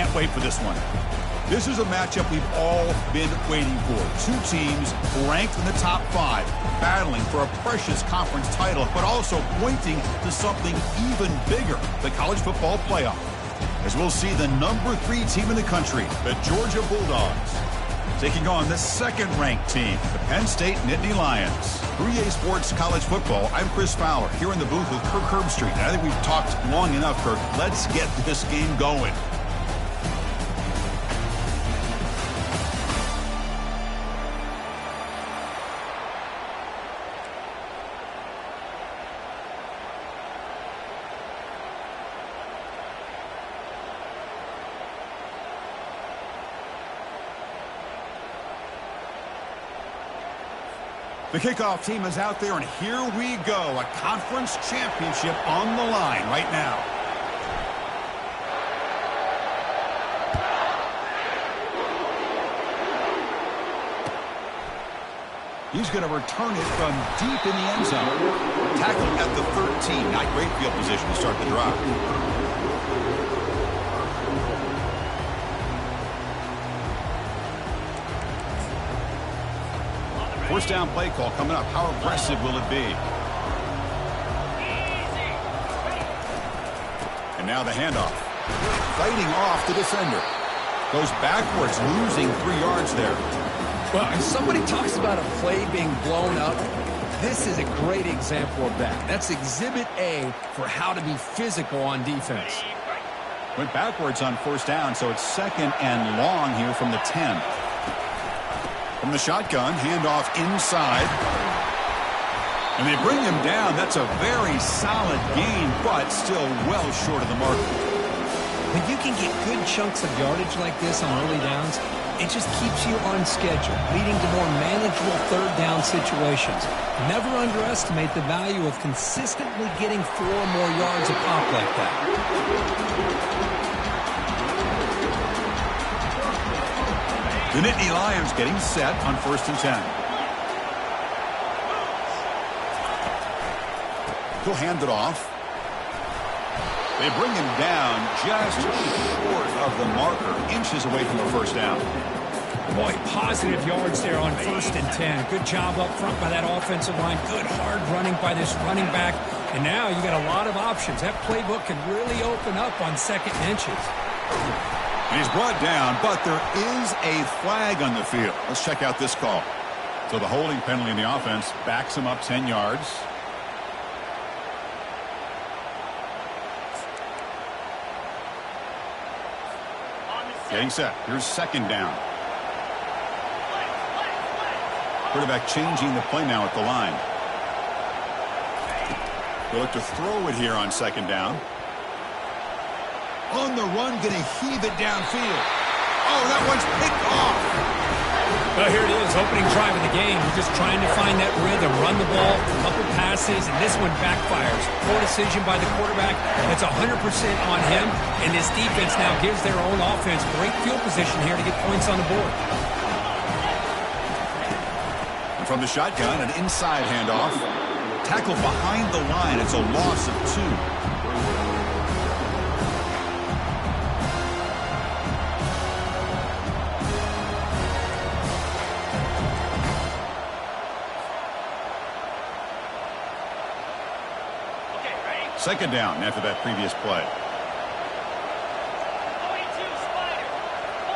can't wait for this one. This is a matchup we've all been waiting for. Two teams ranked in the top 5, battling for a precious conference title, but also pointing to something even bigger, the college football playoff. As we'll see the number 3 team in the country, the Georgia Bulldogs, taking on the second-ranked team, the Penn State Nittany Lions. For EA Sports College Football, I'm Chris Fowler, here in the booth with Kirk Herbstreit. And I think we've talked long enough, Kirk. Let's get this game going. The kickoff team is out there, and here we go. A conference championship on the line right now. He's going to return it from deep in the end zone. Tackled at the 13. Not great field position to start the drive. First down play call coming up. How aggressive will it be? And now the handoff. Fighting off the defender. Goes backwards, losing 3 yards there. Well, if somebody talks about a play being blown up, this is a great example of that. That's Exhibit A for how to be physical on defense. Went backwards on first down, so it's 2nd and long here from the 10. From the shotgun, handoff inside. And they bring him down. That's a very solid gain, but still well short of the mark. When you can get good chunks of yardage like this on early downs, it just keeps you on schedule, leading to more manageable third down situations. Never underestimate the value of consistently getting 4 or more yards a pop like that. The Nittany Lions getting set on 1st and 10. He'll hand it off. They bring him down just short of the marker, inches away from the first down. Boy, positive yards there on 1st and 10. Good job up front by that offensive line. Good hard running by this running back. And now you got a lot of options. That playbook can really open up on 2nd and inches. And he's brought down, but there is a flag on the field. Let's check out this call. So the holding penalty in the offense backs him up 10 yards. Getting set. Here's 2nd down. Quarterback changing the play now at the line. They'll look to throw it here on 2nd down. On the run, going to heave it downfield. Oh, that one's picked off. Well, here it is, opening drive of the game. We're just trying to find that rhythm, run the ball, a couple passes, and this one backfires. Poor decision by the quarterback. That's 100% on him, and this defense now gives their own offense great field position here to get points on the board. And from the shotgun, an inside handoff. Tackle behind the line. It's a loss of 2. Second down after that previous play.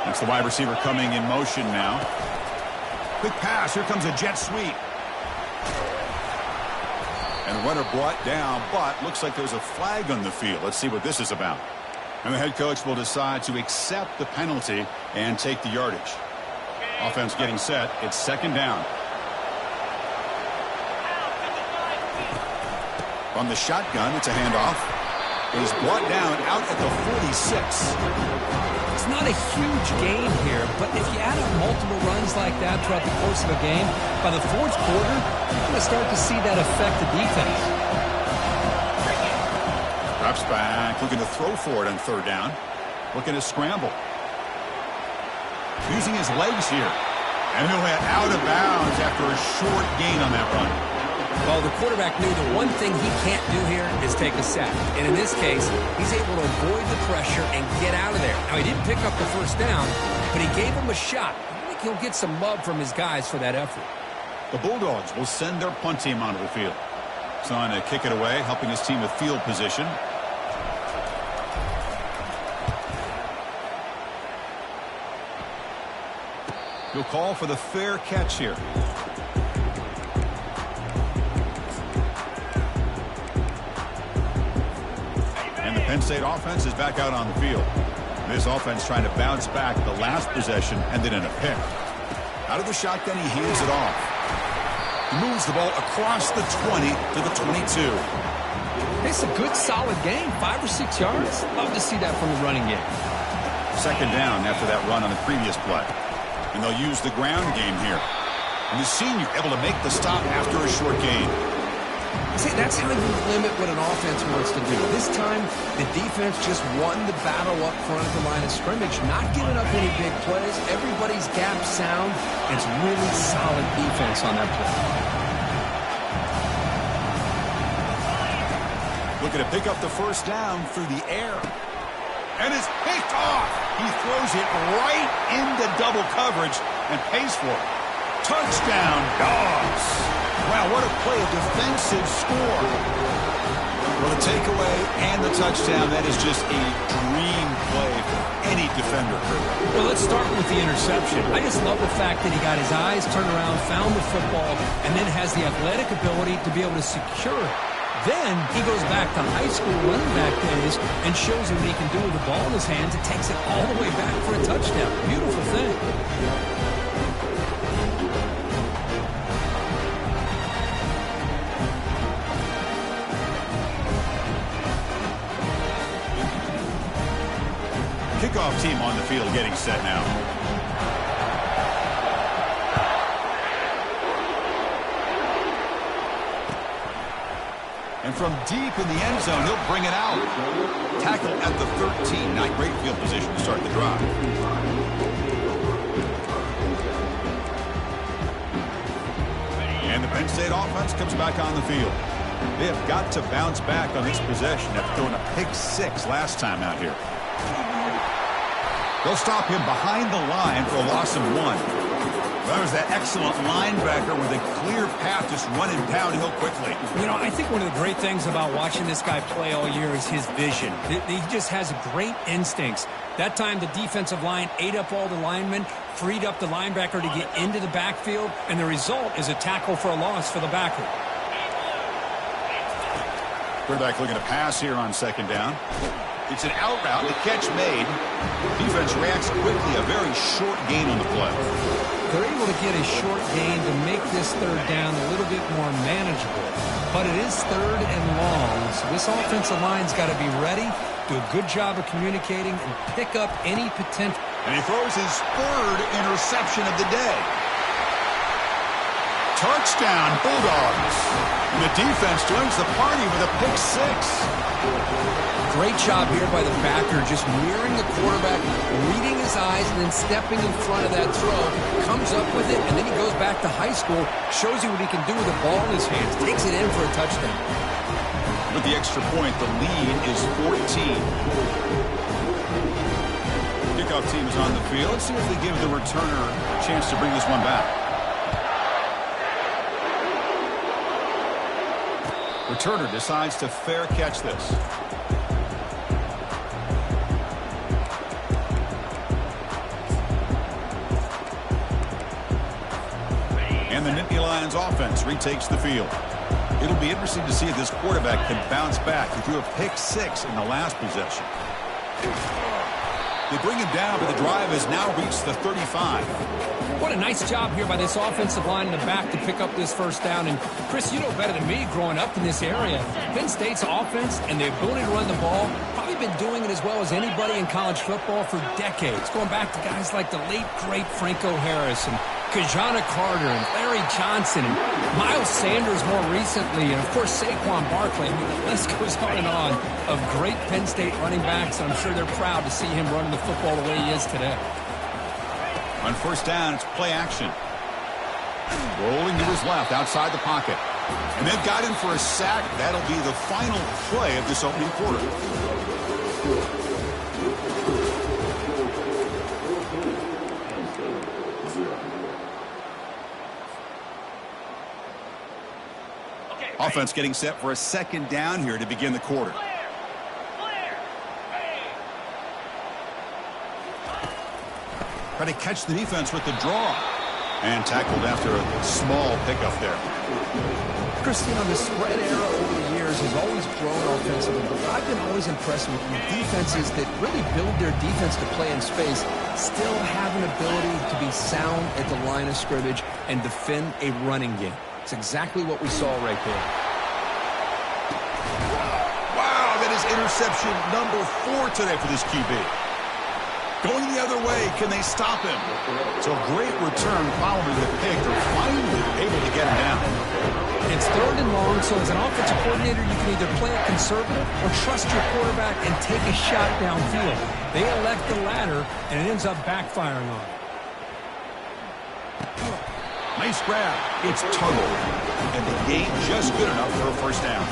That's the wide receiver coming in motion now. Quick pass. Here comes a jet sweep. And the runner brought down, but looks like there's a flag on the field. Let's see what this is about. And the head coach will decide to accept the penalty and take the yardage. Offense getting set. It's 2nd down. From the shotgun, it's a handoff. He's brought down out at the 46. It's not a huge gain here, but if you add up multiple runs like that throughout the course of a game, by the 4th quarter, you're going to start to see that affect the defense. Drops back, looking to throw for it on 3rd down. Looking to scramble. Using his legs here. And he'll head out of bounds after a short gain on that run. Well, the quarterback knew the one thing he can't do here is take a sack. And in this case, he's able to avoid the pressure and get out of there. Now, he didn't pick up the first down, but he gave him a shot. I think he'll get some love from his guys for that effort. The Bulldogs will send their punt team onto the field. He's on to kick it away, helping his team with field position. He'll call for the fair catch here. And the Penn State offense is back out on the field. This offense trying to bounce back the last possession, ended in a pick. Out of the shotgun, he hands it off. He moves the ball across the 20 to the 22. It's a good, solid game. 5 or 6 yards. Love to see that from the running game. Second down after that run on the previous play. And they'll use the ground game here. And the senior able to make the stop after a short gain. See, that's how you limit what an offense wants to do. This time, the defense just won the battle up front at the line of scrimmage, not giving up any big plays. Everybody's gap sound. It's really solid defense on that play. Looking to pick up the first down through the air. And it's picked off. He throws it right into double coverage and pays for it. Touchdown, Dogs. Wow, what a play, a defensive score. Well, the takeaway and the touchdown, that is just a dream play for any defender. Well, let's start with the interception. I just love the fact that he got his eyes turned around, found the football, and then has the athletic ability to be able to secure it. Then he goes back to high school running back days and shows him what he can do with the ball in his hands and takes it all the way back for a touchdown. Beautiful thing. Kickoff team on the field getting set now. And from deep in the end zone, he'll bring it out. Tackle at the 13. Not great field position to start the drive. And the Penn State offense comes back on the field. They have got to bounce back on this possession after throwing a pick 6 last time out here. They'll stop him behind the line for a loss of 1. That was that excellent linebacker with a clear path just running downhill quickly. You know, I think one of the great things about watching this guy play all year is his vision. He just has great instincts. That time the defensive line ate up all the linemen, freed up the linebacker to get into the backfield, and the result is a tackle for a loss for the backer. Quarterback looking to pass here on second down. It's an out route, the catch made. Defense reacts quickly, a very short gain on the play. They're able to get a short gain to make this third down a little bit more manageable. But it is third and long, so this offensive line's got to be ready, do a good job of communicating, and pick up any potential. And he throws his third interception of the day. Touchdown, Bulldogs. And the defense joins the party with a pick 6. Great job here by the backer, just mirroring the quarterback, reading his eyes, and then stepping in front of that throw. Comes up with it, and then he goes back to high school, shows you what he can do with the ball in his hands, takes it in for a touchdown. With the extra point, the lead is 14. Kickoff team is on the field. Let's see if they give the returner a chance to bring this one back. Returner decides to fair catch this. And the Nittany Lions offense retakes the field. It'll be interesting to see if this quarterback can bounce back. He threw a pick 6 in the last possession. They bring him down, but the drive has now reached the 35. What a nice job here by this offensive line in the back to pick up this first down. And, Chris, you know better than me growing up in this area. Penn State's offense and the ability to run the ball, probably been doing it as well as anybody in college football for decades, going back to guys like the late, great Franco Harris and Kajana Carter and Larry Johnson and Miles Sanders more recently, and, of course, Saquon Barkley. I mean, the list goes on and on of great Penn State running backs, and I'm sure they're proud to see him running the football the way he is today. On first down, it's play action. Rolling to his left outside the pocket. And they've got him for a sack. That'll be the final play of this opening quarter. Offense getting set for a second down here to begin the quarter. Try to catch the defense with the draw. And tackled after a small pickup there. Christine, on the spread era over the years has always grown offensively, but I've been always impressed with defenses that really build their defense to play in space, still have an ability to be sound at the line of scrimmage and defend a running game. It's exactly what we saw right there. Wow, that is interception number 4 today for this QB. Going the other way, can they stop him? So great return following the pick. They're finally able to get him down. It's 3rd and long, so as an offensive coordinator, you can either play it conservative or trust your quarterback and take a shot downfield. They elect the latter, and it ends up backfiring on them. Nice grab. It's tunneled. And the gain just good enough for a first down.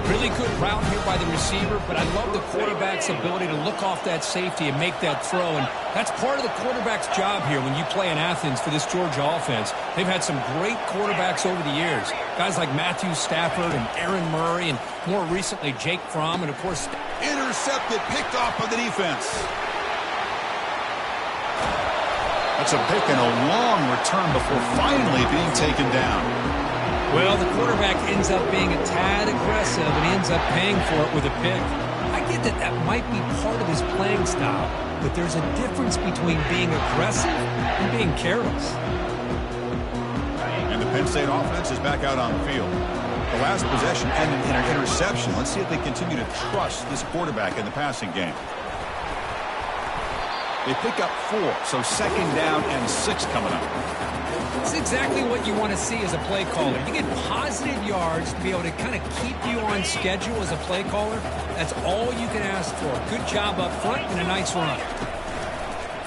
Really good route here by the receiver, but I love the quarterback's ability to look off that safety and make that throw. And that's part of the quarterback's job here when you play in Athens for this Georgia offense. They've had some great quarterbacks over the years. Guys like Matthew Stafford and Aaron Murray, and more recently Jake Fromm, and of course... Intercepted, picked off by the defense. That's a pick and a long return before finally being taken down. Well, the quarterback ends up being a tad aggressive, and he ends up paying for it with a pick. I get that that might be part of his playing style, but there's a difference between being aggressive and being careless. And the Penn State offense is back out on the field. The last possession ended in an interception. Let's see if they continue to trust this quarterback in the passing game. They pick up 4, so 2nd down and 6 coming up. It's exactly what you want to see as a play caller. You get positive yards to be able to kind of keep you on schedule as a play caller. That's all you can ask for. Good job up front and a nice run.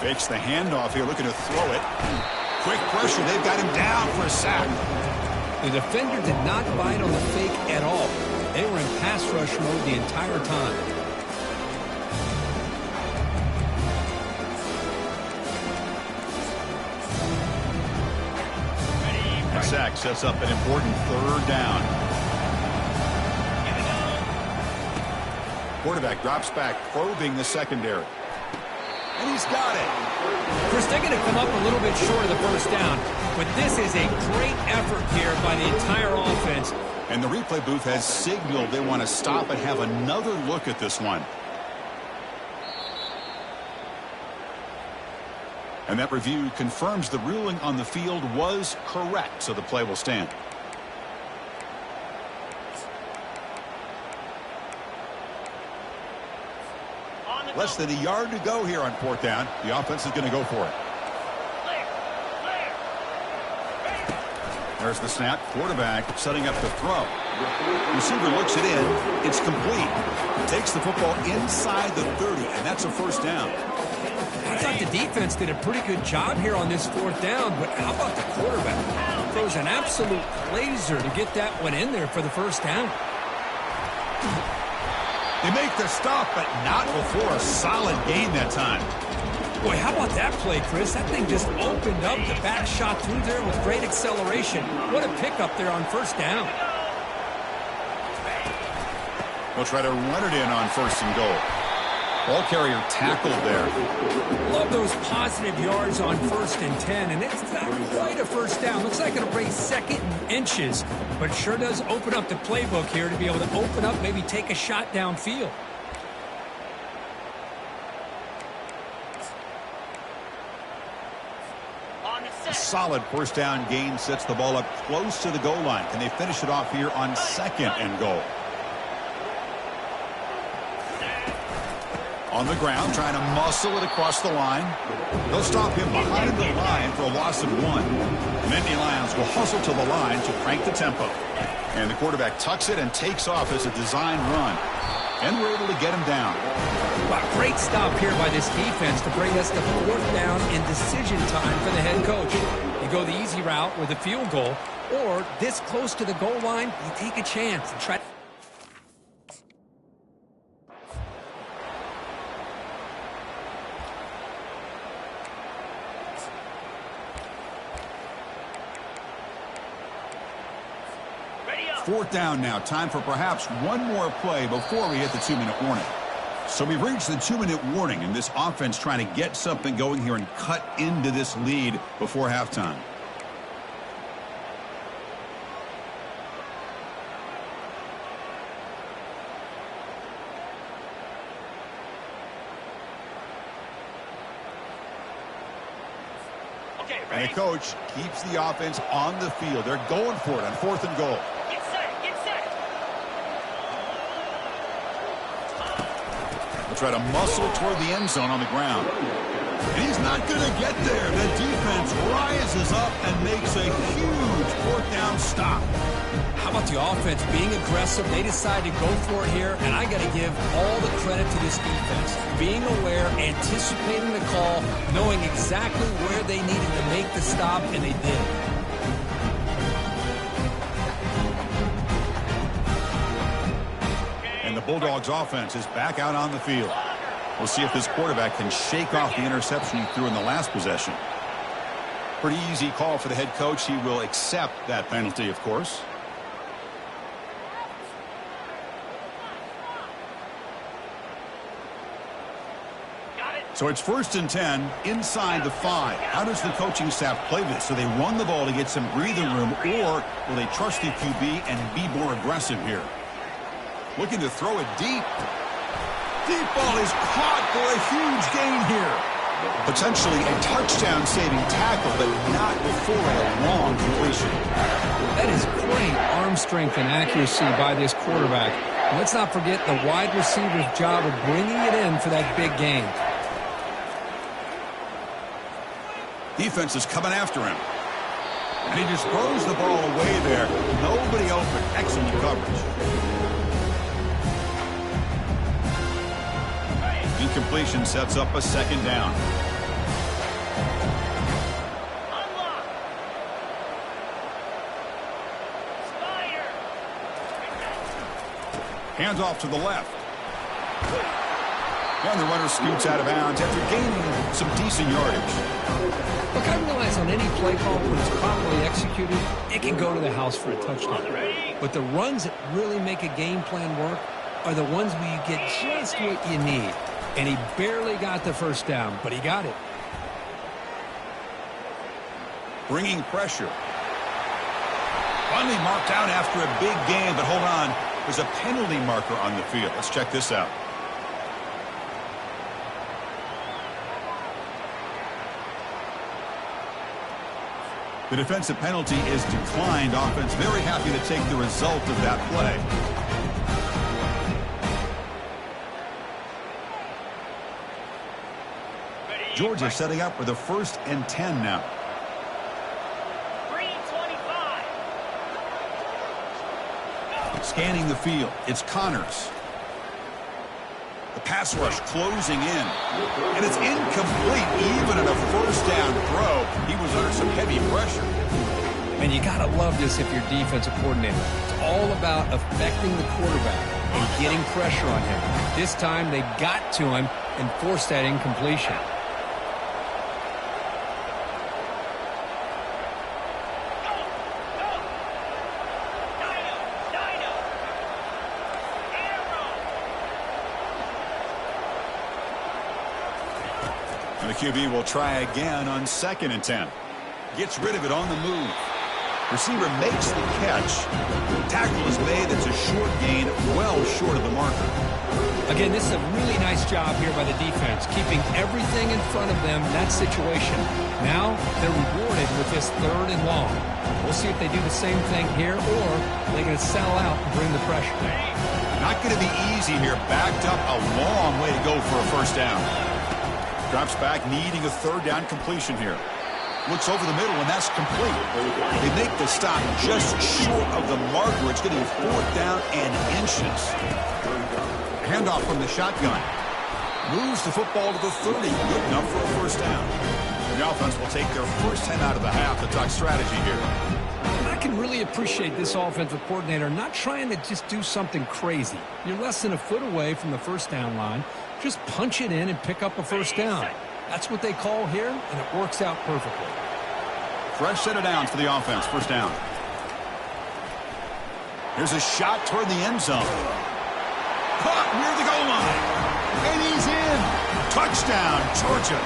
Fakes the handoff here, looking to throw it. Quick pressure. They've got him down for a sack. The defender did not bite on the fake at all. They were in pass rush mode the entire time. Sack sets up an important 3rd down. Quarterback drops back, probing the secondary. And he's got it. Chris, they're going to come up a little bit short of the first down, but this is a great effort here by the entire offense. And the replay booth has signaled they want to stop and have another look at this one. And that review confirms the ruling on the field was correct, so the play will stand. Less than a yard to go here on 4th down. The offense is going to go for it. There's the snap. Quarterback setting up the throw. Receiver looks it in. It's complete. Takes the football inside the 30, and that's a first down. I thought the defense did a pretty good job here on this 4th down, but how about the quarterback? Throws an absolute laser to get that one in there for the first down. They make the stop, but not before a solid gain that time. Boy, how about that play, Chris? That thing just opened up. The back shot through there with great acceleration. What a pickup there on first down. They'll try to run it in on 1st and goal. Ball carrier tackled there. Love those positive yards on 1st and 10, and it's not quite a first down. Looks like it'll bring 2nd and inches, but it sure does open up the playbook here to be able to open up, maybe take a shot downfield. A solid first down gain sets the ball up close to the goal line. Can they finish it off here on 2nd and goal? On the ground, trying to muscle it across the line. They'll stop him behind the line for a loss of 1. Nittany Lions will hustle to the line to crank the tempo. And the quarterback tucks it and takes off as a design run. And we're able to get him down. Wow, great stop here by this defense to bring us to 4th down in decision time for the head coach. You go the easy route with a field goal, or this close to the goal line, you take a chance and try. Fourth down now. Time for perhaps one more play before we hit the 2-minute warning. So we've reached the 2-minute warning, and this offense trying to get something going here and cut into this lead before halftime. And the coach keeps the offense on the field. They're going for it on 4th and goal. Get set, get set. They'll try to muscle toward the end zone on the ground. And he's not going to get there. The defense rises up and makes a huge 4th down stop. How about the offense being aggressive? They decide to go for it here, and I got to give all the credit to this defense. Being aware, anticipating the call, knowing exactly where they needed to make the stop, and they did. And the Bulldogs offense is back out on the field. We'll see if this quarterback can shake off the interception he threw in the last possession. Pretty easy call for the head coach. He will accept that penalty, of course. So it's 1st and 10 inside the 5. How does the coaching staff play this? So they run the ball to get some breathing room, or will they trust the QB and be more aggressive here? Looking to throw it deep. Deep ball is caught for a huge gain here. Potentially a touchdown-saving tackle, but not before a long completion. That is great arm strength and accuracy by this quarterback. Let's not forget the wide receiver's job of bringing it in for that big gain. Defense is coming after him. And he just throws the ball away there. Nobody open. Excellent coverage. Incompletion sets up a 2nd down. Hands off to the left. And the runner scoots out of bounds after gaining some decent yardage. Look, I realize on any play call, when it's properly executed, it can go to the house for a touchdown. But the runs that really make a game plan work are the ones where you get just what you need. And he barely got the 1st down, but he got it. Bringing pressure. Finally marked out after a big gain, but hold on. There's a penalty marker on the field. Let's check this out. The defensive penalty is declined. Offense very happy to take the result of that play. Georgia setting up for the 1st and 10 now. 3:25. Scanning the field. It's Connors. The pass rush closing in. And it's incomplete. Even on a 1st down throw, he was under some heavy pressure. And you got to love this if you're defensive coordinator. It's all about affecting the quarterback and getting pressure on him. This time they got to him and forced that incompletion. And the QB will try again on 2nd and 10. Gets rid of it on the move. Receiver makes the catch. Tackle is made. It's a short gain, well short of the marker. Again, this is a really nice job here by the defense, keeping everything in front of them in that situation. Now they're rewarded with this 3rd and long. We'll see if they do the same thing here, or they're going to sell out and bring the pressure. Not going to be easy here. Backed up a long way to go for a 1st down. Drops back, needing a 3rd down completion here. Looks over the middle, and that's complete. They make the stop just short of the marker. It's getting 4th down and inches. Handoff from the shotgun. Moves the football to the 30. Good enough for a 1st down. The offense will take their first 10 out of the half to talk strategy here. I can really appreciate this offensive coordinator not trying to just do something crazy. You're less than a foot away from the first down line. Just punch it in and pick up a first down. That's what they call here, and it works out perfectly. Fresh set of downs for the offense. First down. Here's a shot toward the end zone. Caught near the goal line. And he's in. Touchdown, Georgia.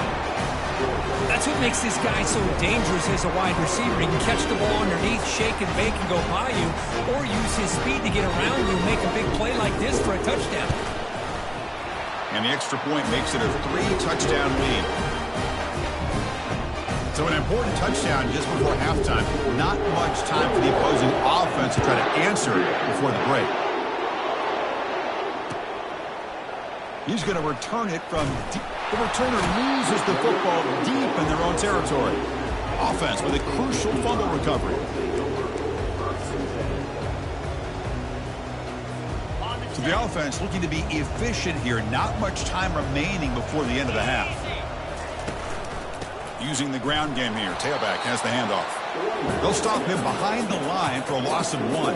That's what makes this guy so dangerous as a wide receiver. He can catch the ball underneath, shake and bake and go by you, or use his speed to get around you and make a big play like this for a touchdown. And the extra point makes it a 3-touchdown lead. So an important touchdown just before halftime. Not much time for the opposing offense to try to answer before the break. He's going to return it from deep. The returner loses the football deep in their own territory. Offense with a crucial fumble recovery. So the offense looking to be efficient here. Not much time remaining before the end of the half. Using the ground game here. Tailback has the handoff. They'll stop him behind the line for a loss of 1.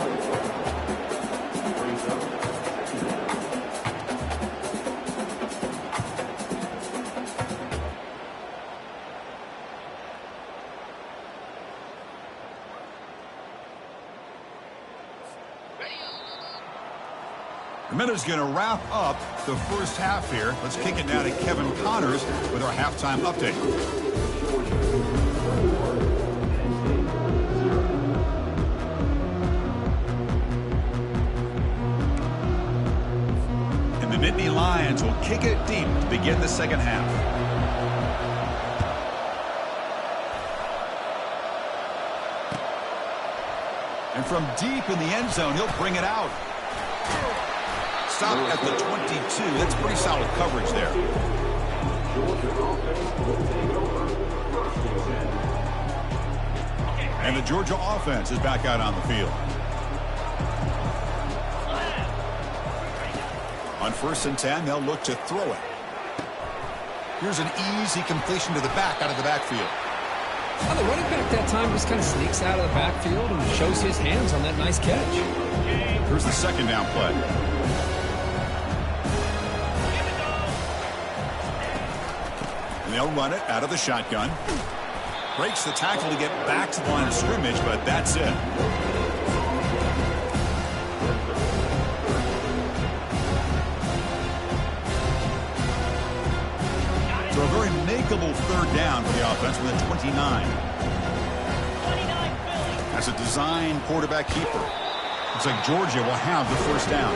Miller's going to wrap up the first half here. Let's kick it now to Kevin Connors with our halftime update. And the Nittany Lions will kick it deep to begin the second half. And from deep in the end zone, he'll bring it out. Stop at the 22. That's pretty solid coverage there. And the Georgia offense is back out on the field. On 1st and 10, they'll look to throw it. Here's an easy completion to the back out of the backfield. Well, the running back that time just kind of sneaks out of the backfield and shows his hands on that nice catch. Here's the second down play. And they'll run it out of the shotgun. Breaks the tackle to get back to the line of scrimmage, but that's it. So a very makeable third down for the offense with a 29. As a design quarterback keeper. Looks like Georgia will have the first down.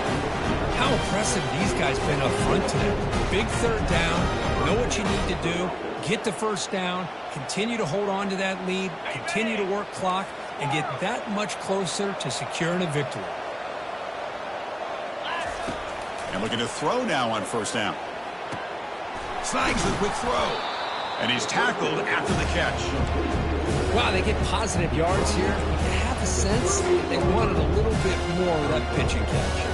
How impressive these guys been up front today. Big third down, know what you need to do, get the first down, continue to hold on to that lead, continue to work clock, and get that much closer to securing a victory. And looking to throw now on first down. Snags the quick throw. And he's tackled after the catch. Wow, they get positive yards here. You have a sense they wanted a little bit more of that pitch and catch.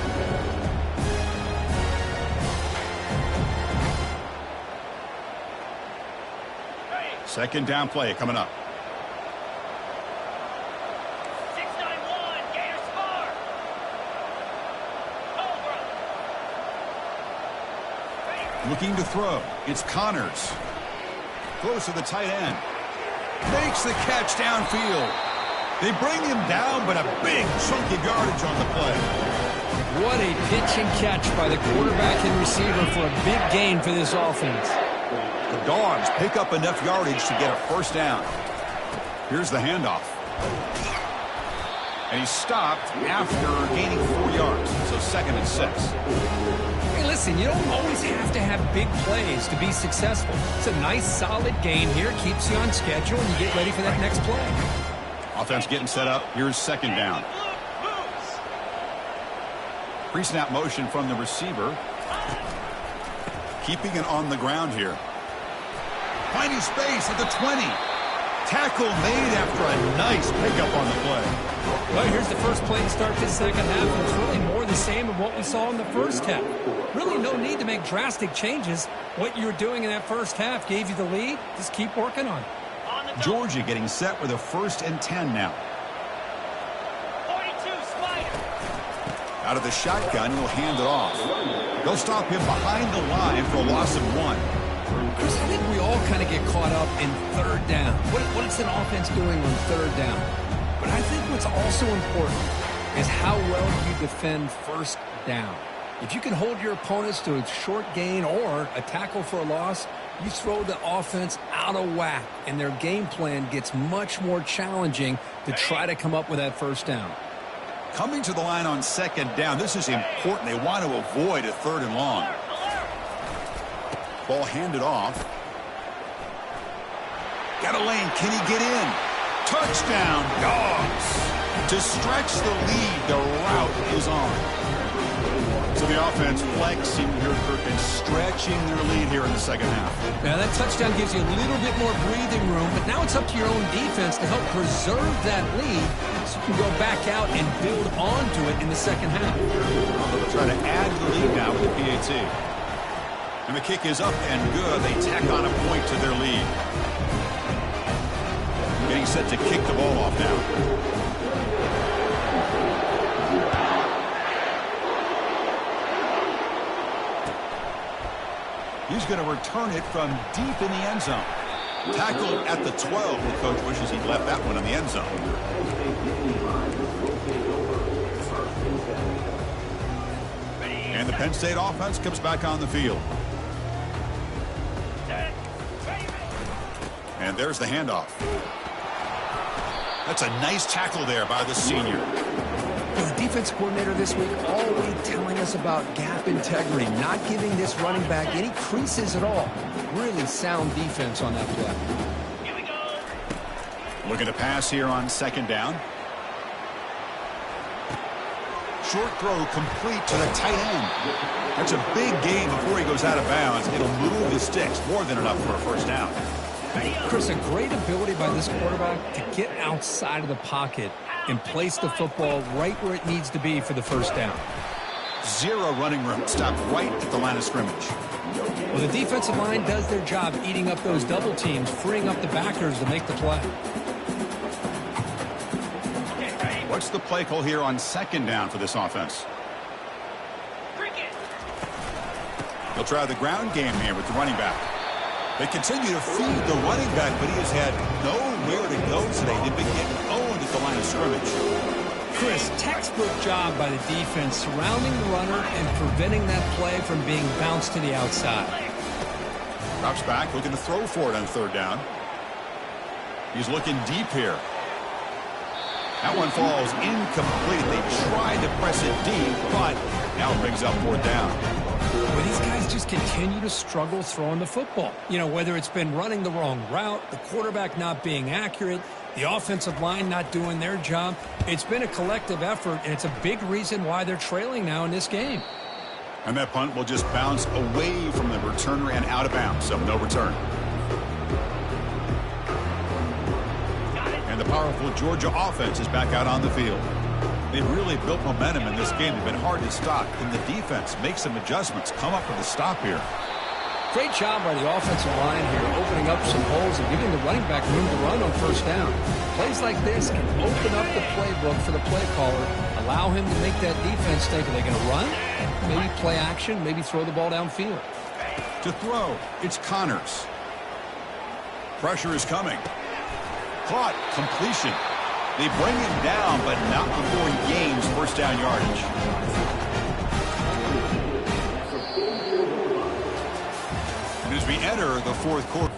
Second down play coming up. 6-9-1, Gators score. Looking to throw. It's Connors. Close to the tight end. Makes the catch downfield. They bring him down, but a big chunk of yardage on the play. What a pitch and catch by the quarterback and receiver for a big gain for this offense. The Dogs pick up enough yardage to get a first down. Here's the handoff. And he's stopped after gaining 4 yards. So 2nd and 6. Hey, listen, you don't always have to have big plays to be successful. It's a nice, solid gain here. Keeps you on schedule, and you get ready for that next play. Offense getting set up. Here's second down. Pre-snap motion from the receiver. Keeping it on the ground here. Finding space at the 20. Tackle made after a nice pickup on the play. Well, here's the first play to start this second half, and it's really more the same of what we saw in the first half. Really no need to make drastic changes. What you were doing in that first half gave you the lead. Just keep working on it. Georgia getting set with a 1st and 10 now. 42, Slider. Out of the shotgun, he'll hand it off. They'll stop him behind the line for a loss of 1. Chris, I think we all kind of get caught up in third down. What is an offense doing on third down? But I think what's also important is how well you defend first down. If you can hold your opponents to a short gain or a tackle for a loss, you throw the offense out of whack, and their game plan gets much more challenging to try to come up with that first down. Coming to the line on 2nd down, this is important. They want to avoid a 3rd and long. Ball handed off. Got a lane. Can he get in? Touchdown, Dogs. To stretch the lead, the route is on. So the offense flexing here, Kirk, and stretching their lead here in the second half. Now that touchdown gives you a little bit more breathing room, but now it's up to your own defense to help preserve that lead so you can go back out and build onto it in the second half. They'll try to add to the lead now with the PAT. And the kick is up and good. They tack on a point to their lead. Getting set to kick the ball off now. He's going to return it from deep in the end zone. Tackled at the 12. The coach wishes he'd left that one in the end zone. And the Penn State offense comes back on the field. And there's the handoff. That's a nice tackle there by the senior. The defense coordinator this week all week telling us about gap integrity, not giving this running back any creases at all. Really sound defense on that play. Here we go. Looking to pass here on 2nd down. Short throw complete to the tight end. That's a big gain before he goes out of bounds. It'll move the sticks. More than enough for a 1st down. Chris, a great ability by this quarterback to get outside of the pocket and place the football right where it needs to be for the 1st down. 0 running room. Stopped right at the line of scrimmage. Well, the defensive line does their job eating up those double teams, freeing up the backers to make the play. What's the play call here on 2nd down for this offense? They'll try the ground game here with the running back. They continue to feed the running back, but he has had nowhere to go today. They've been getting owned at the line of scrimmage. Chris, textbook job by the defense surrounding the runner and preventing that play from being bounced to the outside. Drops back, looking to throw for it on 3rd down. He's looking deep here. That one falls incomplete. They tried to press it deep, but now it brings up 4th down. Well, these guys just continue to struggle throwing the football. You know, whether it's been running the wrong route, the quarterback not being accurate, the offensive line not doing their job. It's been a collective effort, and it's a big reason why they're trailing now in this game. And that punt will just bounce away from the returner and out of bounds, so no return. And the powerful Georgia offense is back out on the field. They've really built momentum in this game. They've been hard to stop. Can the defense make some adjustments, come up with a stop here? Great job by the offensive line here, opening up some holes and giving the running back room to run on 1st down. Plays like this can open up the playbook for the play caller, allow him to make that defense think, are they going to run? Maybe play action, maybe throw the ball downfield. To throw, it's Connors. Pressure is coming. Caught, completion. They bring him down, but not before he gains 1st down yardage. And as we enter the 4th quarter.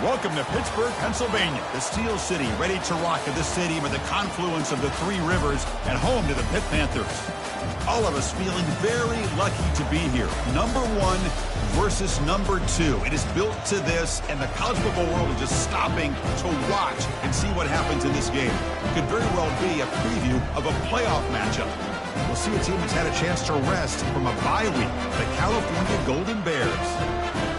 Welcome to Pittsburgh, Pennsylvania, the Steel City, ready to rock at the stadium at the confluence of the three rivers and home to the Pitt Panthers. All of us feeling very lucky to be here. Number one versus number two. It is built to this, and the college football world is just stopping to watch and see what happens in this game. Could very well be a preview of a playoff matchup. We'll see a team that's had a chance to rest from a bye week, the California Golden Bears,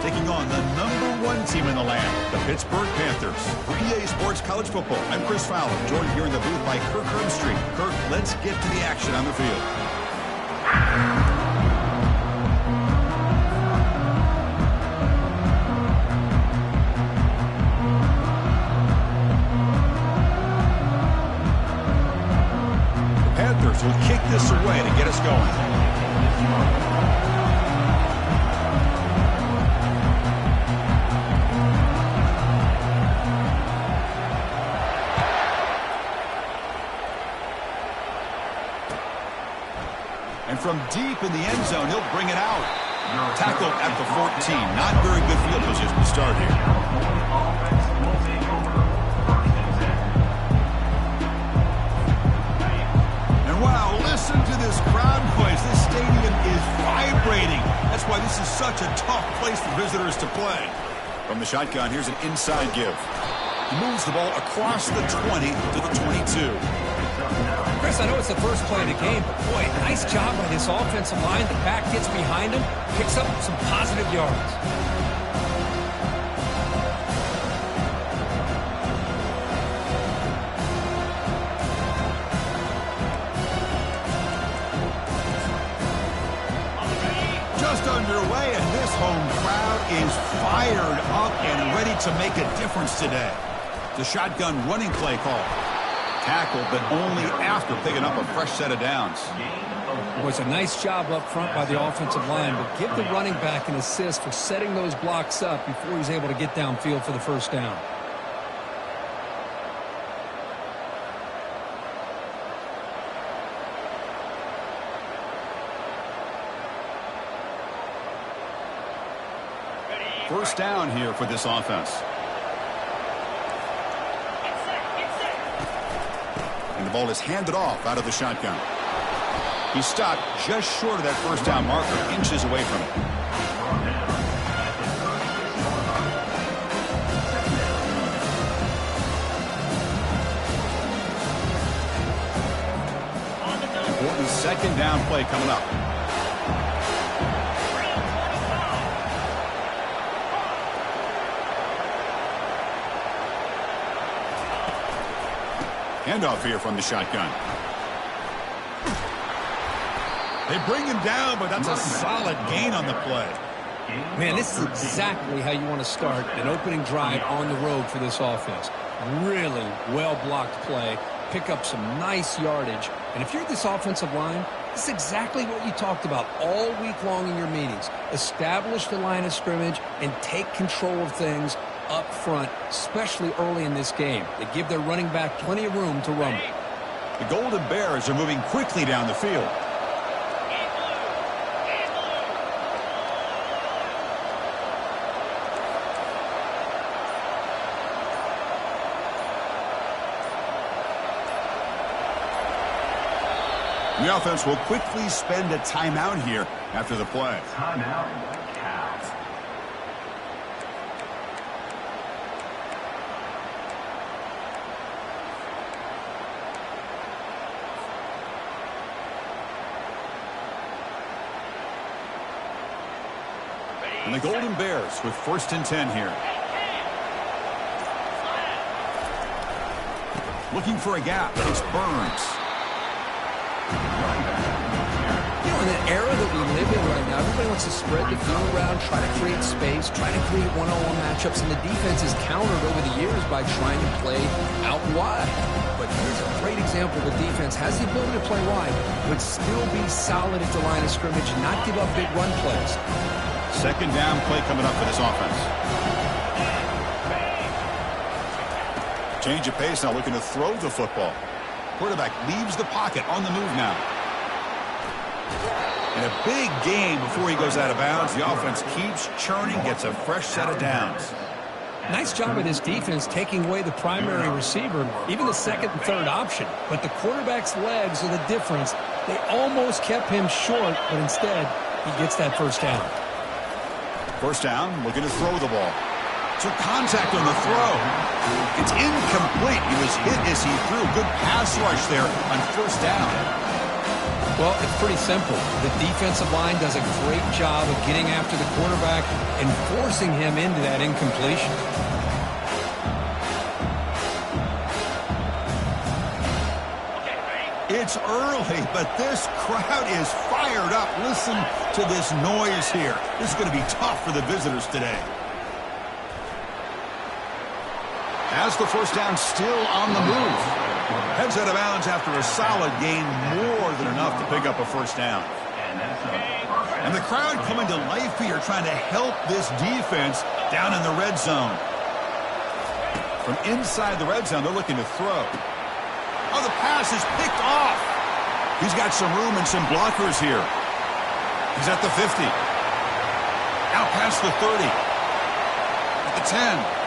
taking on the number one team in the land, the Pittsburgh Panthers. For EA Sports College Football, I'm Chris Fowler, joined here in the booth by Kirk Herbstreit. Kirk, let's get to the action on the field. The Panthers will kick this away to get us going. From deep in the end zone, he'll bring it out. Tackled at the 14. Not very good field position to start here. And wow, listen to this crowd noise. This stadium is vibrating. That's why this is such a tough place for visitors to play. From the shotgun, here's an inside give. He moves the ball across the 20 to the 22. Chris, I know it's the first play of the game, but boy, nice job by this offensive line. The back gets behind him, picks up some positive yards. Just underway, and this home crowd is fired up and ready to make a difference today. The shotgun running play call. tackle, but only after picking up a fresh set of downs. It was a nice job up front by the offensive line, but give the running back an assist for setting those blocks up before he's able to get downfield for the first down. First down here for this offense. And the ball is handed off out of the shotgun. He stopped just short of that first down marker, inches away from it. Important second down play coming up. Handoff here from the shotgun. They bring him down, but that's a solid gain on the play. Man, this is exactly how you want to start an opening drive on the road for this offense. Really well-blocked play, pick up some nice yardage. And if you're this offensive line, this is exactly what you talked about all week long in your meetings. Establish the line of scrimmage and take control of things up front, especially early in this game. They give their running back plenty of room to rumble. The Golden Bears are moving quickly down the field. The offense will quickly spend a timeout here after the play. Timeout. And the Golden Bears with 1st and 10 here. Looking for a gap. It's Burns. You know, in an era that we live in right now, everybody wants to spread the field around, try to create space, try to create one-on-one matchups, and the defense is countered over the years by trying to play out wide. But here's a great example. The defense has the ability to play wide, but still be solid at the line of scrimmage and not give up big run plays. Second down play coming up for this offense. Change of pace now, looking to throw the football. Quarterback leaves the pocket, on the move now. And a big gain before he goes out of bounds. The offense keeps churning, gets a fresh set of downs. Nice job of this defense taking away the primary receiver, even the second and third option. But the quarterback's legs are the difference. They almost kept him short, but instead he gets that first down. First down, looking to throw the ball. So contact on the throw. It's incomplete. He was hit as he threw. Good pass rush there on first down. Well, it's pretty simple. The defensive line does a great job of getting after the quarterback and forcing him into that incompletion. It's early, but this crowd is fired up. Listen to this noise here. This is going to be tough for the visitors today. As the first down, still on the move. Heads out of bounds after a solid gain, more than enough to pick up a first down. And the crowd coming to life here, trying to help this defense down in the red zone. From inside the red zone, they're looking to throw. Oh, the pass is picked off. He's got some room and some blockers here. He's at the 50. Now past the 30. At the 10.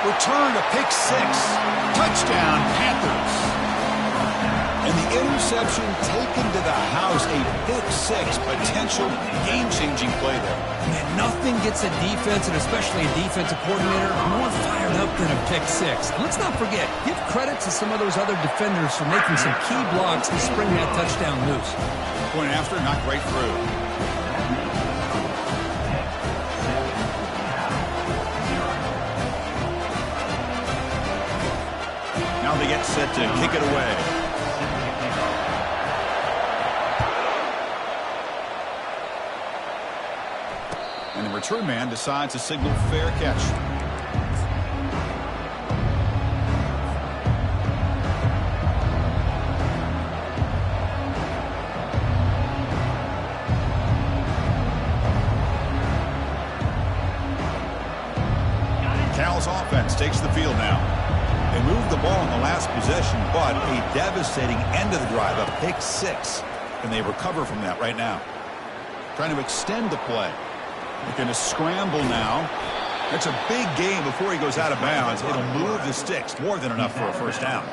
Return to pick 6. Touchdown, Panthers. And the interception taken to the house. A pick 6, potential game-changing play there. Man, nothing gets a defense, and especially a defensive coordinator, more fired up than a pick 6. And let's not forget, give credit to some of those other defenders for making some key blocks to spring that touchdown loose. Point after, not right through. Now they get set to kick it away. And the return man decides to signal fair catch. Dallas offense takes the field now. They moved the ball in the last possession, but a devastating end of the drive, a pick 6. And they recover from that right now. Trying to extend the play. They're going to scramble now. That's a big gain before he goes out of bounds. It'll move the sticks. More than enough for a first down.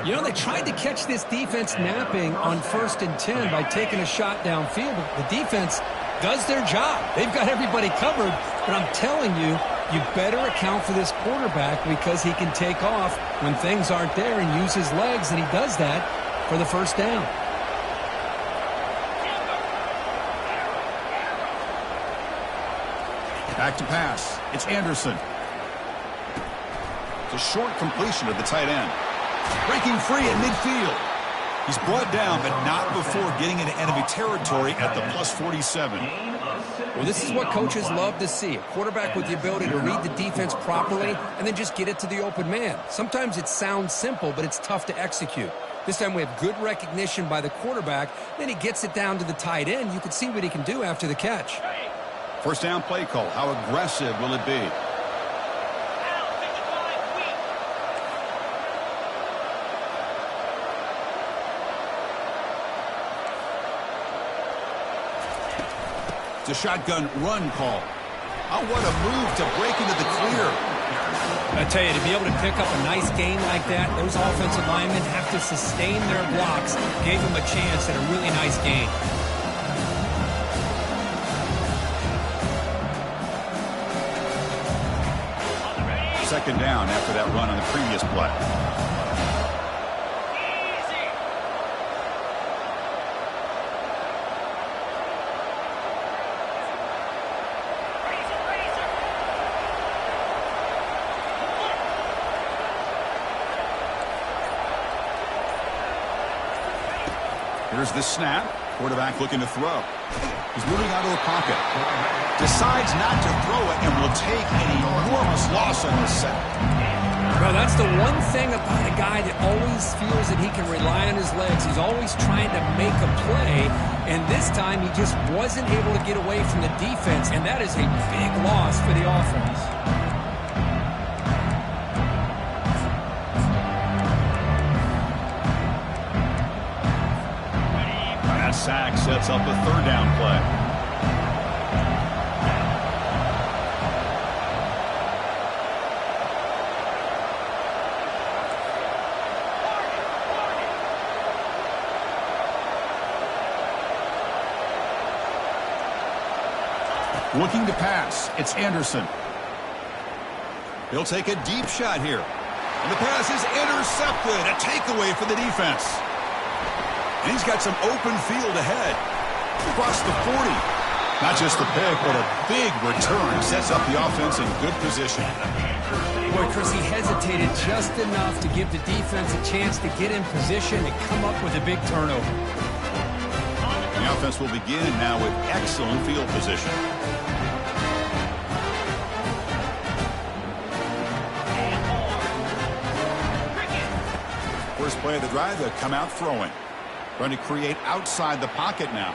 You know, they tried to catch this defense napping on 1st and 10 by taking a shot downfield. But the defense does their job. They've got everybody covered. But I'm telling you, you better account for this quarterback because he can take off when things aren't there and use his legs, and he does that for the first down. Back to pass. It's Anderson. It's a short completion to the tight end. Breaking free at midfield. He's brought down, but not before getting into enemy territory at the +47. Well, this is what coaches love to see. A quarterback with the ability to read the defense properly and then just get it to the open man. Sometimes it sounds simple, but it's tough to execute. This time we have good recognition by the quarterback. Then he gets it down to the tight end. You can see what he can do after the catch. First down play call. How aggressive will it be? It's a shotgun run call. Oh, what a move to break into the clear. I tell you, to be able to pick up a nice gain like that, those offensive linemen have to sustain their blocks. Gave them a chance at a really nice gain. Second down after that run on the previous play. Here's the snap. Quarterback looking to throw. He's moving out of the pocket. Decides not to throw it and will take an enormous loss on this sack. Well, that's the one thing about a guy that always feels that he can rely on his legs. He's always trying to make a play, and this time he just wasn't able to get away from the defense, and that is a big loss for the offense. That sack sets up a third down play. Looking to pass. It's Anderson. He'll take a deep shot here. And the pass is intercepted. A takeaway for the defense. And he's got some open field ahead. Across the 40. Not just the pick, but a big return. Sets up the offense in good position. Boy, Chris, he hesitated just enough to give the defense a chance to get in position and come up with a big turnover. The offense will begin now with excellent field position. First play of the drive, they'll come out throwing. Trying to create outside the pocket now.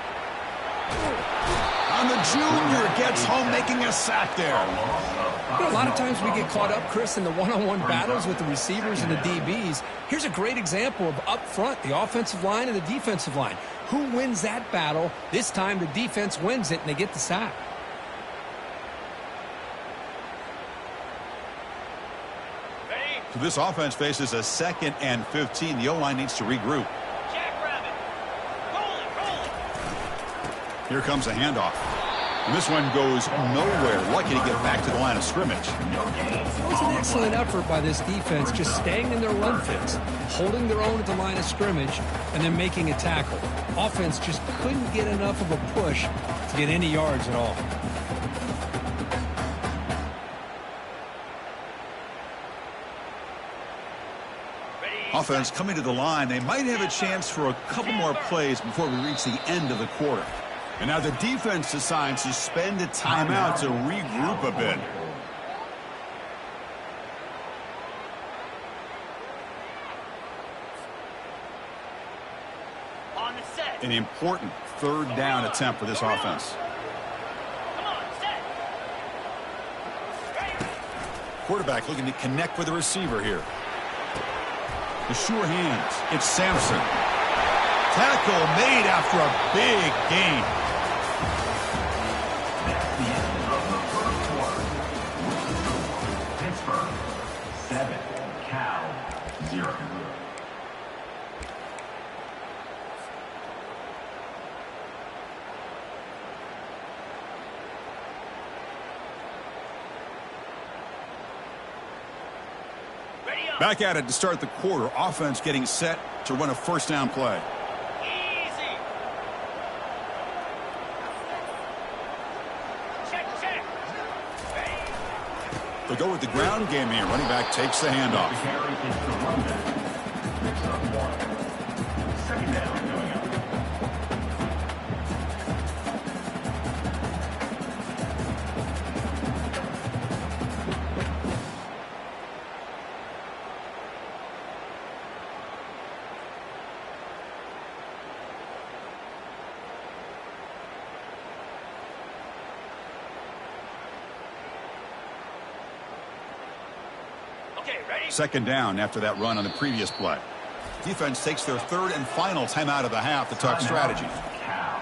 And the junior gets home, making a sack there. You know, a lot of times we get caught up, Chris, in the one-on-one battles with the receivers and the DBs. Here's a great example of up front, the offensive line and the defensive line. Who wins that battle? This time the defense wins it, and they get the sack. So this offense faces a 2nd and 15. The O-line needs to regroup. Here comes a handoff. And this one goes nowhere. Lucky to get back to the line of scrimmage. It was an excellent effort by this defense, just staying in their run fits, holding their own at the line of scrimmage, and then making a tackle. Offense just couldn't get enough of a push to get any yards at all. Offense coming to the line. They might have a chance for a couple more plays before we reach the end of the quarter. And now the defense decides to spend a timeout to regroup a bit. On the set. An important third down attempt for this offense. Come on, set. Quarterback looking to connect with the receiver here. The sure hands. It's Sampson. Tackle made after a big gain. That's the end of the first quarter. Pittsburgh 7, Cal 0. Back at it to start the quarter. Offense getting set to run a first down play. Easy. Check, check. They'll go with the ground game here. Running back takes the handoff. The carry is the runback. Picks up 1. Second down coming up. Okay, ready? Second down after that run on the previous play. Defense takes their third and final timeout of the half to talk strategy. Cal.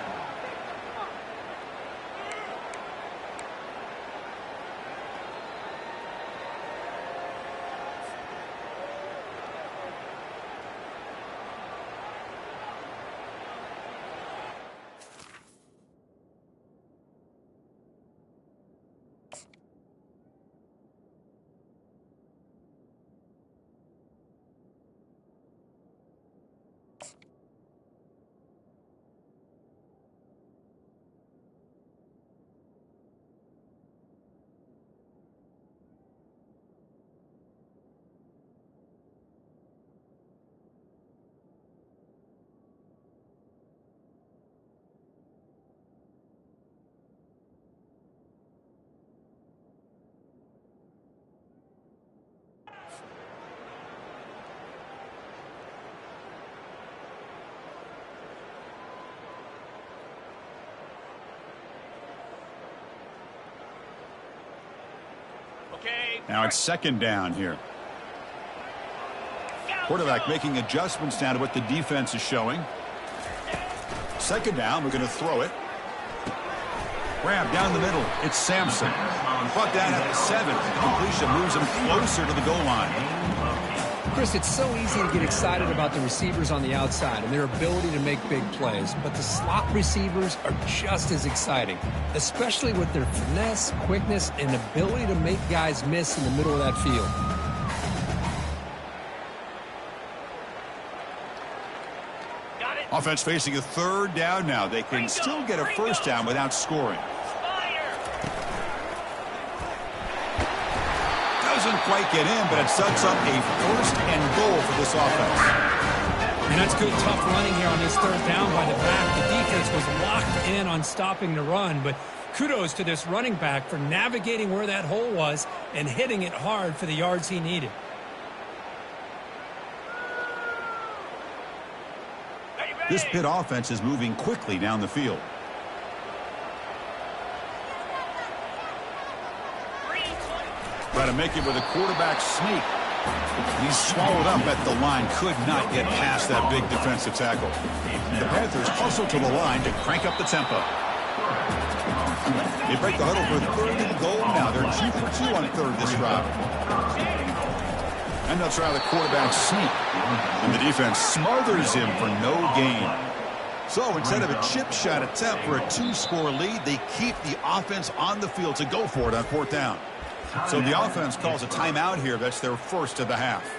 Okay. Now it's second down here. Quarterback making adjustments down to what the defense is showing. Second down, we're going to throw it. Grab down the middle. It's Sampson. Brought down at the 7. The completion moves him closer to the goal line. Chris, it's so easy to get excited about the receivers on the outside and their ability to make big plays, but the slot receivers are just as exciting, especially with their finesse, quickness, and ability to make guys miss in the middle of that field. Got it. Offense facing a third down now. They can still get a first down without scoring. Doesn't quite get in, but it sets up a first and goal for this offense. And that's good, tough running here on this third down by the back. The defense was locked in on stopping the run, but kudos to this running back for navigating where that hole was and hitting it hard for the yards he needed. This Pitt offense is moving quickly down the field. Try to make it with a quarterback sneak. He's swallowed up at the line. Could not get past that big defensive tackle. The Panthers hustle to the line to crank up the tempo. They break the huddle for third and goal now. They're 2 for 2 on third this drive. And they'll try the quarterback sneak. And the defense smothers him for no gain. So instead of a chip shot attempt for a 2-score lead, they keep the offense on the field to go for it on fourth down. So the offense calls a timeout here. That's their first of the half.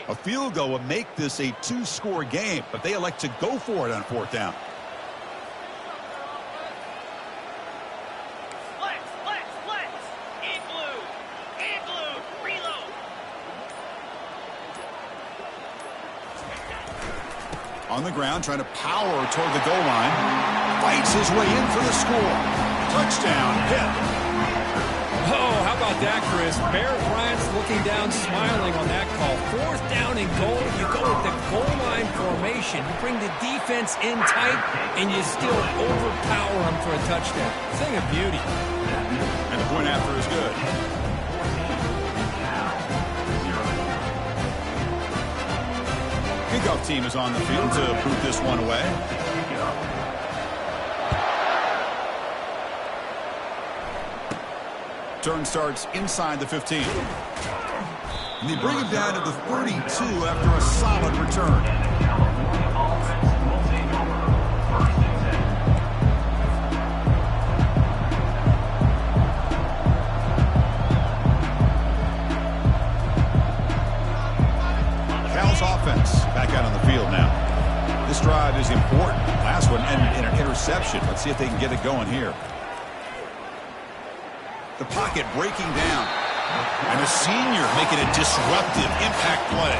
A field goal would make this a 2-score game, but they elect to go for it on fourth down. On the ground, trying to power toward the goal line. fights his way in for the score. Touchdown, Pitt. Oh, how about that, Chris? Bear Bryant's looking down, smiling on that call. 4th down and goal. You go with the goal line formation. You bring the defense in tight, and you still overpower them for a touchdown. Thing of beauty. And the point after is good. Kickoff team is on the field to boot this one away. Turn starts inside the 15. And they bring him down to the 32 after a solid return. Cal's offense back out on the field now. This drive is important. Last one ended in an interception. Let's see if they can get it going here. The pocket breaking down. And a senior making a disruptive impact play.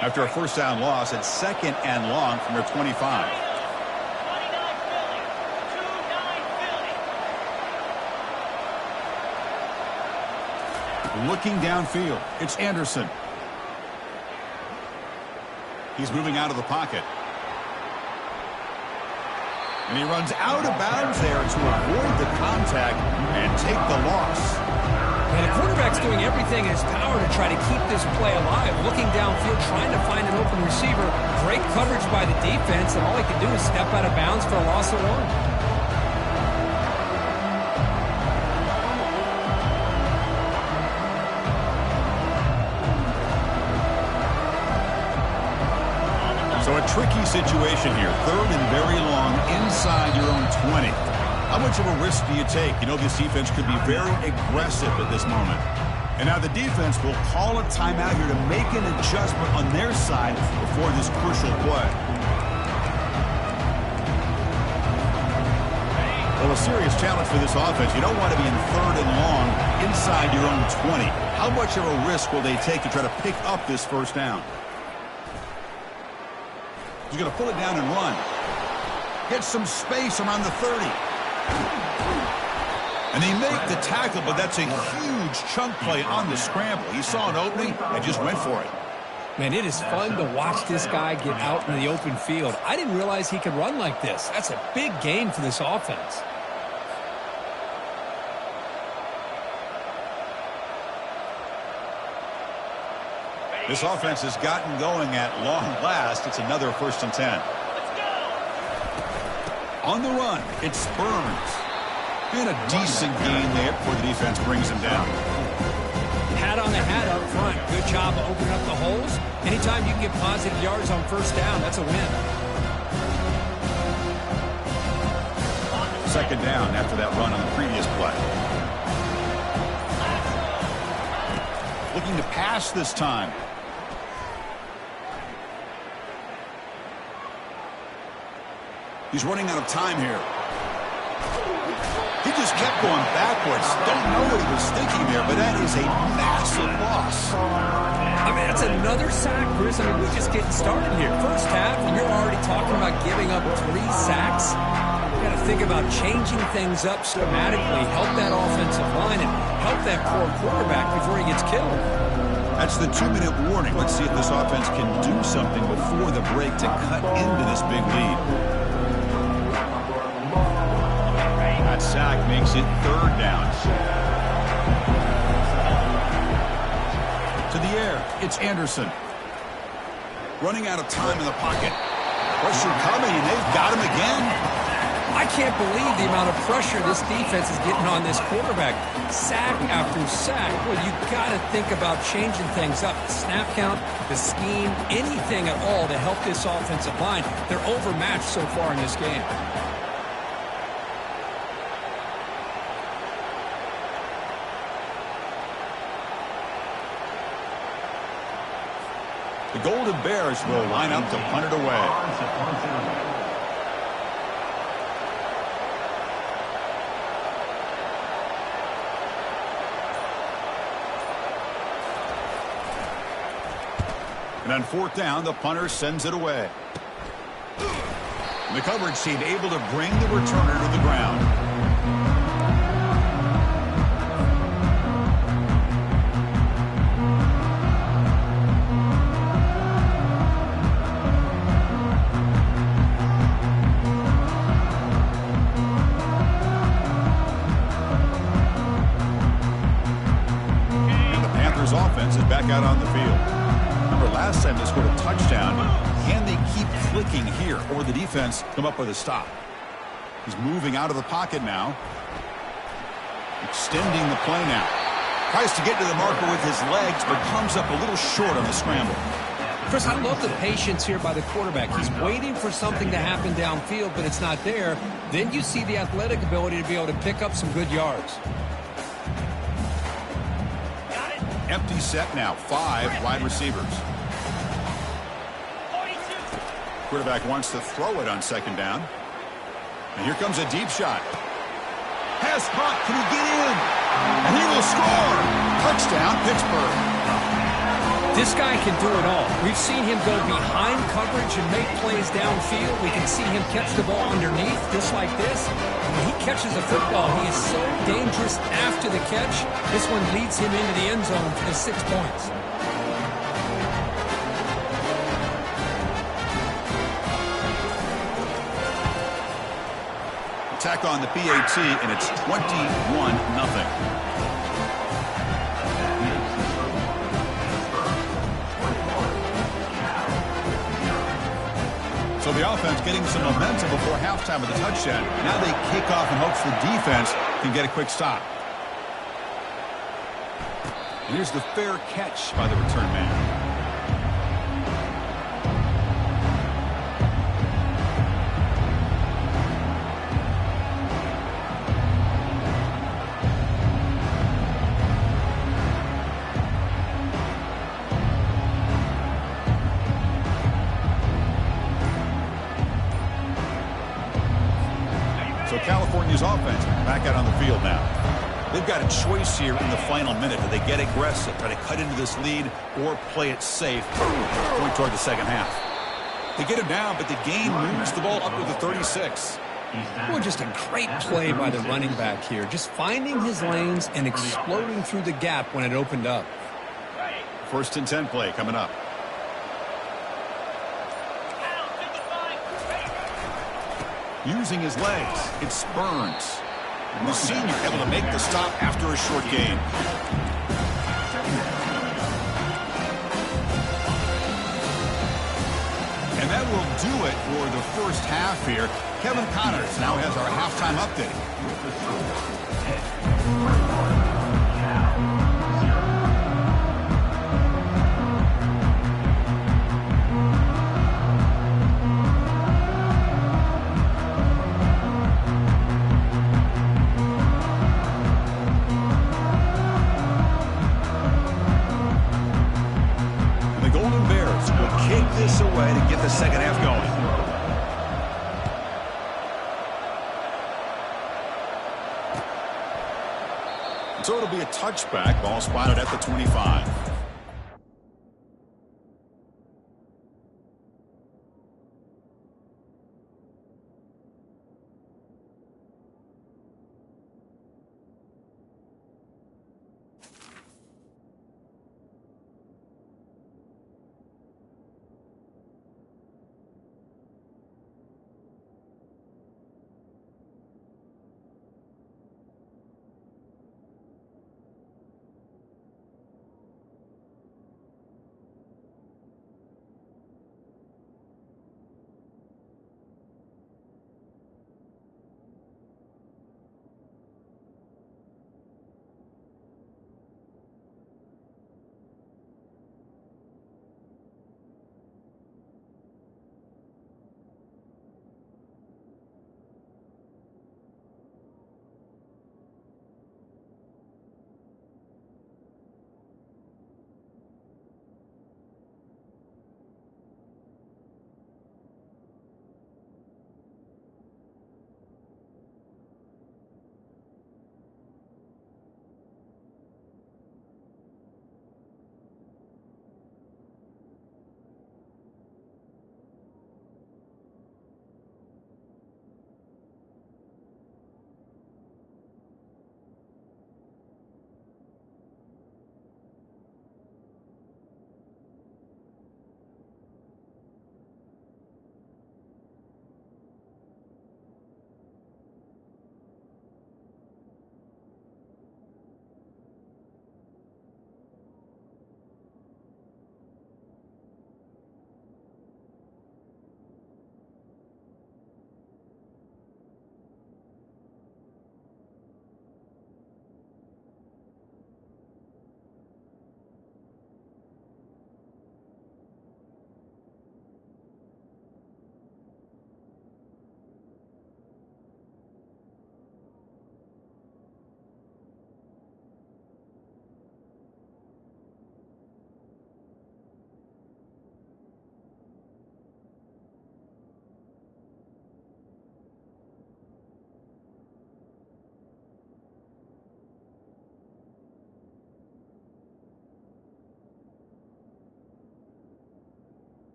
After a first down loss, it's 2nd and long from their 25. Looking downfield, it's Anderson. He's moving out of the pocket. And he runs out of bounds there to avoid the contact and take the loss. And the quarterback's doing everything in his power to try to keep this play alive. Looking downfield, trying to find an open receiver. Great coverage by the defense, and all he can do is step out of bounds for a loss of 1. So a tricky situation here. 3rd and very long inside your own 20. How much of a risk do you take? You know, this defense could be very aggressive at this moment. And now the defense will call a timeout here to make an adjustment on their side before this crucial play. Well, a serious challenge for this offense. You don't want to be in 3rd and long inside your own 20. How much of a risk will they take to try to pick up this first down? He's going to pull it down and run. Get some space around the 30. And they make the tackle, but that's a huge chunk play on the scramble. He saw an opening and just went for it. Man, it is fun to watch this guy get out in the open field. I didn't realize he could run like this. That's a big gain for this offense. This offense has gotten going at long last. It's another 1st and 10. Let's go. On the run, it's Burns. And a decent gain there before the defense brings him down. Hat on the hat up front. Good job of opening up the holes. Anytime you can get positive yards on 1st down, that's a win. 2nd down after that run on the previous play. Looking to pass this time. He's running out of time here. He just kept going backwards. Don't know what he was thinking there, but that is a massive loss. I mean, that's another sack, Chris. I mean, we're just getting started here. First half, and you're already talking about giving up 3 sacks. You got to think about changing things up schematically, help that offensive line, and help that poor quarterback before he gets killed. That's the 2-minute warning. Let's see if this offense can do something before the break to cut into this big lead. That sack makes it 3rd down. To the air, it's Anderson. Running out of time in the pocket. Pressure coming, and they've got him again. I can't believe the amount of pressure this defense is getting on this quarterback. Sack after sack. Well, you got to think about changing things up. The snap count, the scheme, anything at all to help this offensive line. They're overmatched so far in this game. The Golden Bears will line up to punt it away. And on fourth down, the punter sends it away. And the coverage team able to bring the returner to the ground. And the Panthers offense is back out on the field. Last time they scored a touchdown. Can they keep clicking here, or the defense come up with a stop? He's moving out of the pocket now. Extending the play now. Tries to get to the marker with his legs, but comes up a little short on the scramble. Chris, I love the patience here by the quarterback. He's waiting for something to happen downfield, but it's not there. Then you see the athletic ability to be able to pick up some good yards. Empty set now. 5 wide receivers. Quarterback wants to throw it on second down. And here comes a deep shot. Pass caught. Can he get in? And he will score. Touchdown, Pittsburgh. This guy can do it all. We've seen him go behind coverage and make plays downfield. We can see him catch the ball underneath, just like this. When he catches a football, he is so dangerous after the catch. This one leads him into the end zone for the 6 points. Attack on the PAT, and it's 21-0. So the offense getting some momentum before halftime with a touchdown. Now they kick off in hopes the defense can get a quick stop. And here's the fair catch by the return man. So California's offense back out on the field now. They've got a choice here in the final minute. Do they get aggressive, try to cut into this lead, or play it safe, going toward the second half? They get him down, but the game moves the ball up to the 36. Well, just a great play by the running back here. Just finding his lanes and exploding through the gap when it opened up. 1st and 10 play coming up. Using his legs, it's Burns. And the senior able to make the stop after a short gain. And that will do it for the first half here. Kevin Connors now has our halftime update. This away to get the second half going. So it'll be a touchback. Ball spotted at the 25.